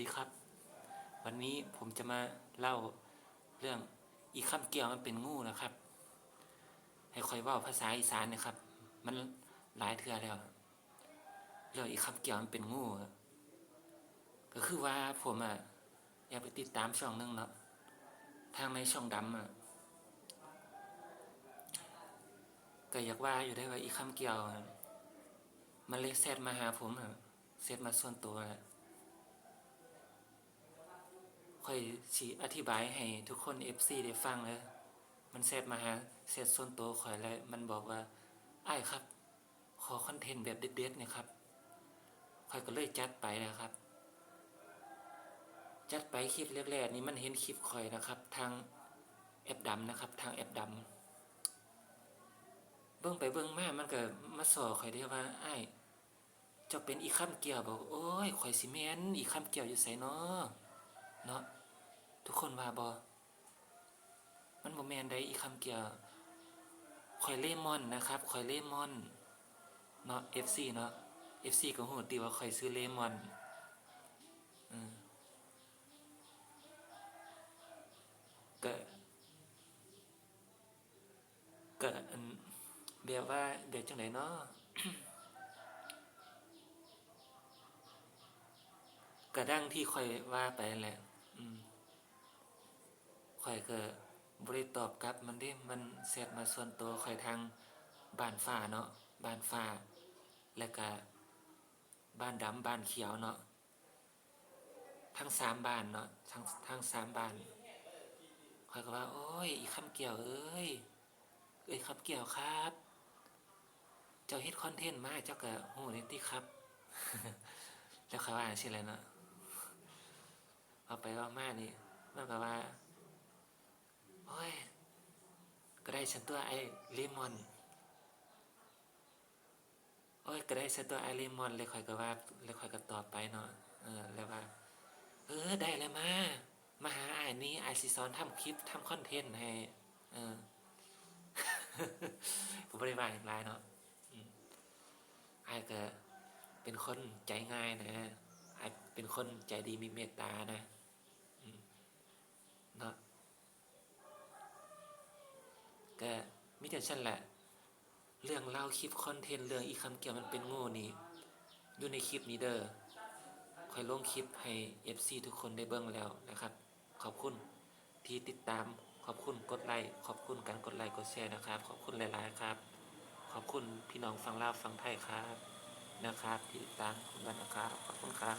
ดีครับวันนี้ผมจะมาเล่าเรื่องอีคำเกี่ยวมันเป็นงูนะครับให้คอยเว้าภาษาอีสานนะครับมันหลายเทื่อแล้วเรื่องอีคำเกี่ยวมันเป็นงูก็คือว่าผมอยากไปติดตามช่องนึงเนาะทางในช่องดำก็อยากว่าอยู่ได้ว่าอีคำเกี่ยวมันเลยแซดมาหาผมแซดมาส่วนตัวค่อยสิอธิบายให้ทุกคน FC ได้ฟังเลยมันแซดมาหาแซดส่วนตัวข่อยแล้วมันบอกว่าอ้ายครับขอคอนเทนต์แบบเด็ดๆเนี่ยครับข่อยก็เลยจัดไปนะครับจัดไปคลิปแรกๆนี่มันเห็นคลิปข่อยนะครับทางแอปดำนะครับทางแอปดำเบิ่งไปเบิ่งมามันก็มาสอข่อยได้ว่าอ้ายเจ้าเป็นอีคำเกี่ยวบอกโอ้ยข่อยสิแม่นอีคำเกี่ยวอยู่ไสน้อเนาะทุกคนว่าบ่มันบ่แม่นได้อีคำเกี่ยวข่อยเลมอนนะครับข่อยเลมอนเนาะ FC เนาะ FC ก็ฮู้ติว่าข่อยซื้อเลมอนอือก็ก็อันแบบว่าแบบจังไดเนาะก็ดังที่ข่อยว่าไปนั่นแหละอืมข่อยก็บ่ได้ตอบกลับมันเด้มันแชตมาส่วนตัวข่อยทางบ้านฟ้าเนาะบ้านฟ้าแล้วก็บ้านดำบ้านเขียวเนาะทั้ง3บ้านเนาะทั้ง3บ้านข้อยก็ว่าโอ้ยอีคำเกี่ยวเอ้ยคำเกี่ยวครับเจ้าเฮ็ดคอนเทนต์มาเจ้าก็ฮู้นี่ติครับแล้วเขาว่าจังซี่แหละเนาะเอาไปเว้ามานี่มันก็ว่าโอ้ยก็ได้ซันตัวไอ้เลมอนโอ้ยก็ได้ซันตัวไอ้เลมอนเลยข้อยก็ว่าแล้วข้อยก็ตอบไปเนาะแล้วว่าได้แล้วมาหาอ้ายนี่อ้ายสิสอนทำคลิปทำคอนเทนต์ให้เออผมบ่ได้ว่าหยังหลายเนาะอืมอ้ายก็เป็นคนใจง่ายนะอ้ายเป็นคนใจดีมีเมตตานะอืมเนาะก็มีแต่ซั่นแหละเรื่องเล่าคลิปคอนเทนต์เรื่องอีคำเกี่ยวมันเป็นงูนี่อยู่ในคลิปนี้เด้อค่อยลงคลิปให้ FC ทุกคนได้เบิ่งแล้วนะครับขอบคุณที่ติดตามขอบคุณกดไลค์ขอบคุณการกดไลค์กดแชร์นะครับขอบคุณหลายๆครับขอบคุณพี่น้องฝั่งลาวฝั่งไทยครับนะครับที่ติดตามคุณกันนะครับขอบคุณครับ